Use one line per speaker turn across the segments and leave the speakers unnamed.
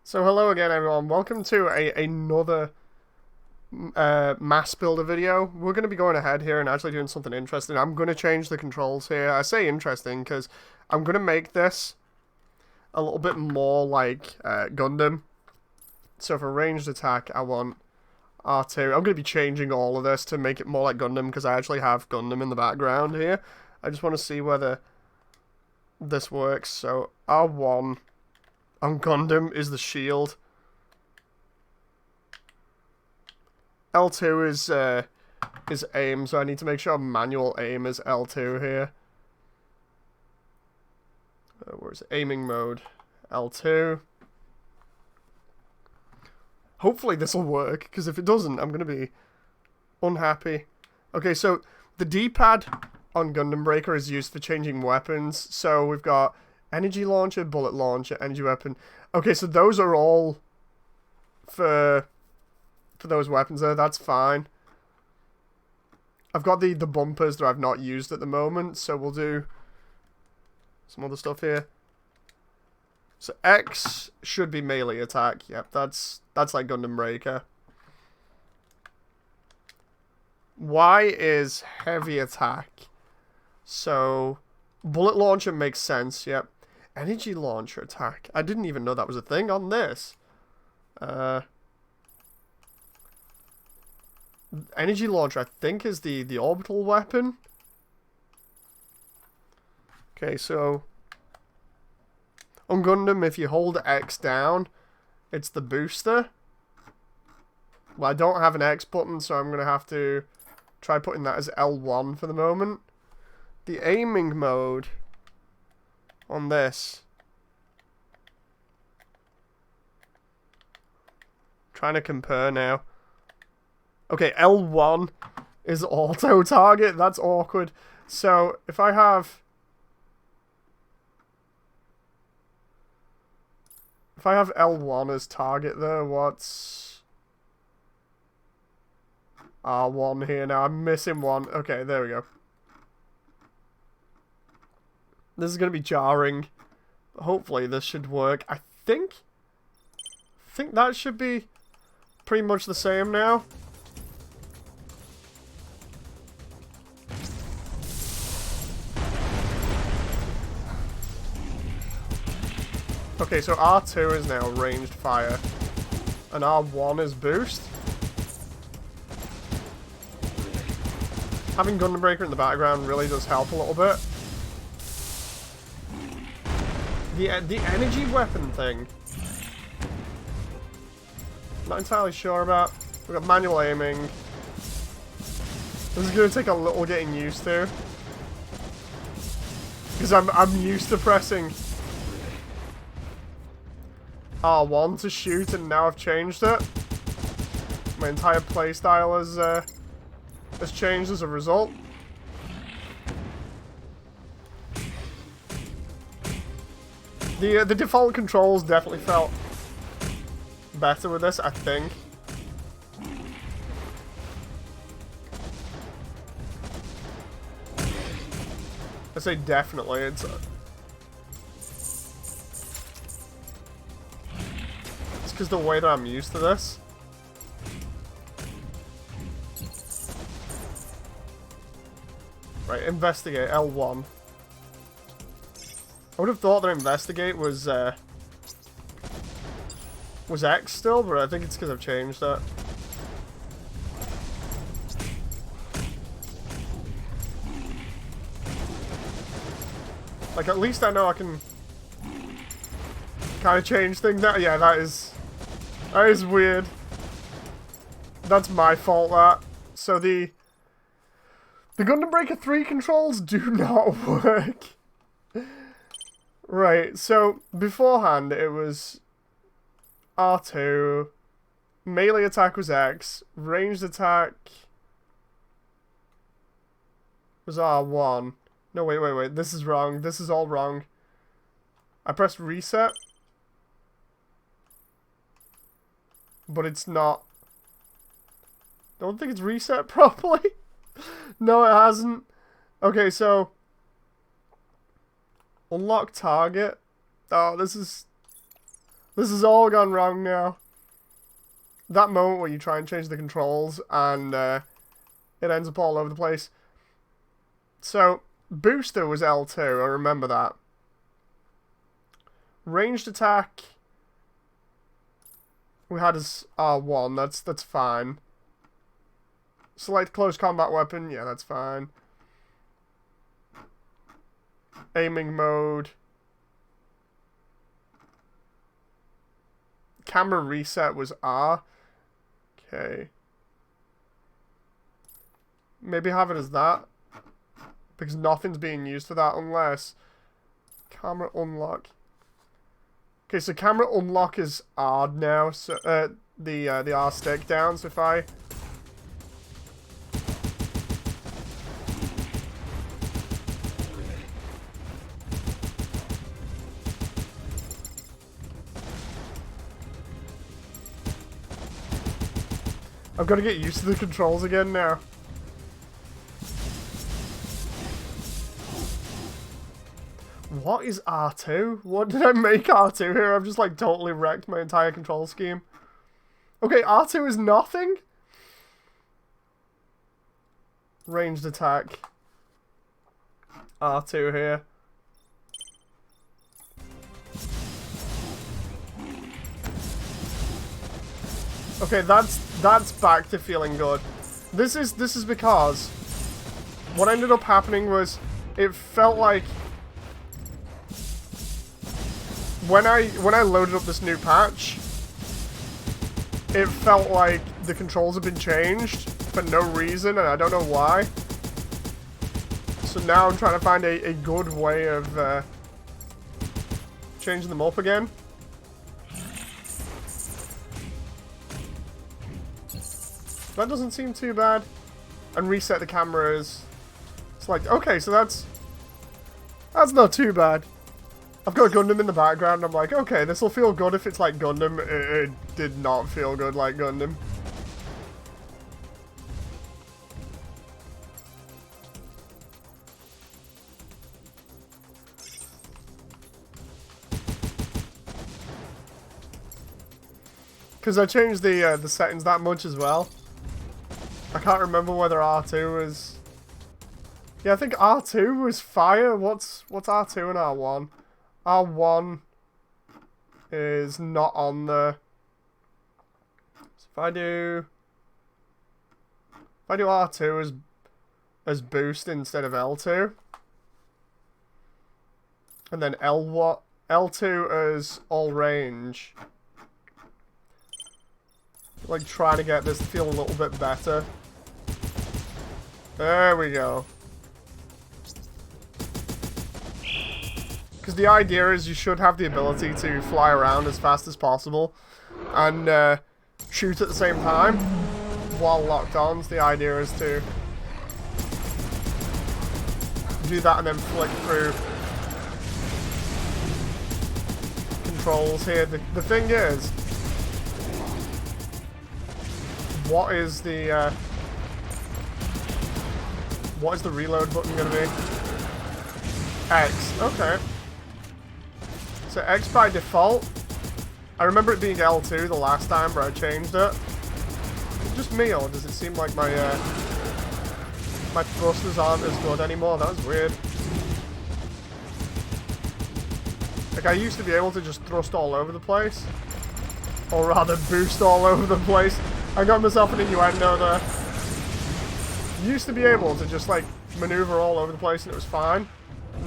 So hello again everyone, welcome to another M.A.S Builder video. We're going to be going ahead here and actually doing something interesting. I'm going to change the controls here. I say interesting because I'm going to make this a little bit more like Gundam. So for ranged attack I want R2. I'm going to be changing all of this to make it more like Gundam because I actually have Gundam in the background here. I just want to see whether this works. So R1 on Gundam is the shield. L2 is aim, so I need to make sure manual aim is L2 here. Where's aiming mode? L2. Hopefully this will work, because if it doesn't, I'm going to be unhappy. Okay, so the D-pad on Gundam Breaker is used for changing weapons. So we've got energy launcher, bullet launcher, energy weapon. Okay, so those are all for those weapons there. That's fine. I've got the bumpers that I've not used at the moment, so we'll do some other stuff here. So X should be melee attack. Yep, that's like Gundam Breaker. Y is heavy attack. So bullet launcher makes sense. Yep. Energy launcher attack. I didn't even know that was a thing on this. Energy launcher, I think, is the orbital weapon. Okay, so on Gundam, if you hold X down, it's the booster. Well, I don't have an X button, so I'm going to have to try putting that as L1 for the moment. The aiming mode on this. Trying to compare now. Okay, L1 is auto target. That's awkward. So if I have L1 as target there, what's R1 here now? I'm missing one. Okay, there we go. This is going to be jarring. Hopefully this should work. I think that should be pretty much the same now. Okay, so R2 is now ranged fire, and R1 is boost. Having Gundam Breaker in the background really does help a little bit. The energy weapon thing, not entirely sure about. We've got manual aiming. This is going to take a little getting used to, because I'm used to pressing R1 to shoot, and now I've changed it. My entire playstyle has changed as a result. The default controls definitely felt better with this, I think. I say definitely. It's because the way that I'm used to this. Right, investigate, L1. I would have thought that investigate was X still, but I think it's because I've changed that. Like, at least I know I can kind of change things now. Yeah, that is weird. That's my fault, that. So the Gundam Breaker 3 controls do not work. Right, so beforehand it was R2, melee attack was X, ranged attack was R1. No, wait, this is wrong. This is all wrong. I pressed reset, but it's not. Don't think it's reset properly. No, it hasn't. Okay, so unlock target. Oh, this is This has all gone wrong now. That moment where you try and change the controls and it ends up all over the place. So, booster was L2, I remember that. Ranged attack, we had as R1, that's fine. Select close combat weapon, yeah, that's fine. Aiming mode. Camera reset was R. Okay. Maybe have it as that. Because nothing's being used for that unless... Camera unlock. Okay, so camera unlock is R now. So, the R stick down, so if I... I've got to get used to the controls again now. What is R2? What did I make R2 here? I've just like totally wrecked my entire control scheme. Okay, R2 is nothing? Ranged attack. R2 here. Okay, that's back to feeling good. This is because what ended up happening was it felt like when I loaded up this new patch, it felt like the controls have been changed for no reason, and I don't know why. So now I'm trying to find a good way of changing them up again. That doesn't seem too bad. And reset the cameras. It's like, okay, so that's not too bad. I've got Gundam in the background, and I'm like, okay, this will feel good if it's like Gundam. It did not feel good like Gundam. Because I changed the settings that much as well. I can't remember whether R2 was... Yeah, I think R2 was fire. What's R2 and R1? R1 is not on the... So if I do R2 as boost instead of L2, and then L2 as all range, like trying to get this to feel a little bit better. There we go. Because the idea is you should have the ability to fly around as fast as possible and shoot at the same time while locked on. So the idea is to do that and then flick through controls here. The thing is, what is the reload button going to be? X. Okay. So X by default. I remember it being L2 the last time, but I changed it. Is it just me, or does it seem like my my thrusters aren't as good anymore? That was weird. Like, I used to be able to just thrust all over the place. Or rather, boost all over the place. I got myself an innuendo there. Used to be able to just, like, maneuver all over the place and it was fine.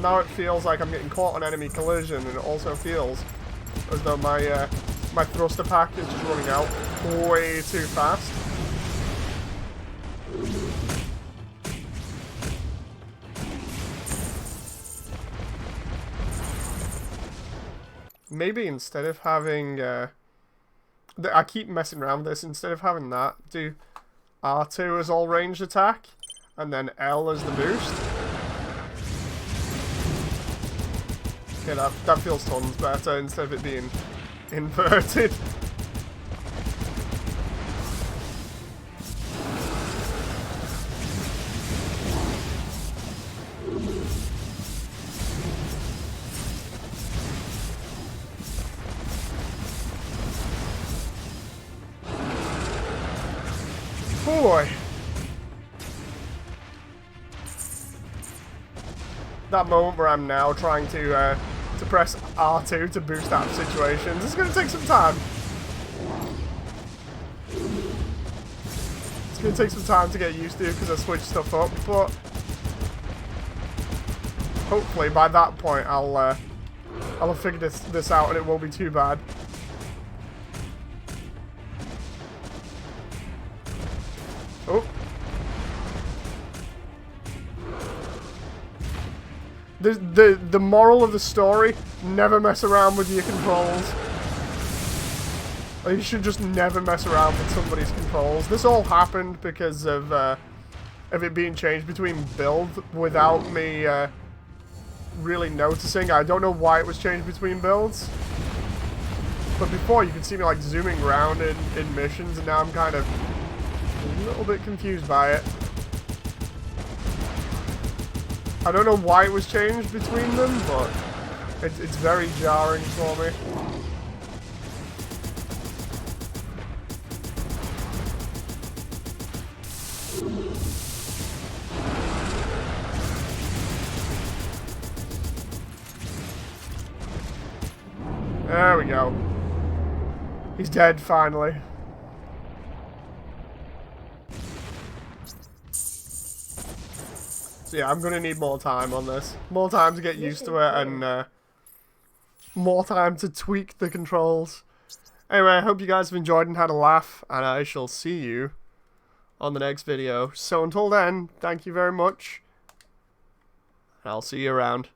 Now it feels like I'm getting caught on enemy collision, and it also feels as though my my thruster pack is just running out way too fast. Maybe instead of having I keep messing around with this, instead of having that, do R2 as all ranged attack and then L as the boost. Yeah, that feels tons better instead of it being inverted. Oh boy. That moment where I'm now trying to press R2 to boost out of situations. It's going to take some time. It's going to take some time to get used to because I switched stuff up, but hopefully by that point I'll have figured this out and it won't be too bad. Oh. The moral of the story, never mess around with your controls. Or you should just never mess around with somebody's controls. This all happened because of it being changed between builds without me really noticing. I don't know why it was changed between builds. But before you could see me like zooming around in missions, and now I'm kind of a little bit confused by it. I don't know why it was changed between them, but it's very jarring for me. There we go. He's dead, finally. So yeah, I'm gonna need more time on this. More time to get used to it, and more time to tweak the controls. Anyway, I hope you guys have enjoyed and had a laugh, and I shall see you on the next video. So until then, thank you very much, and I'll see you around.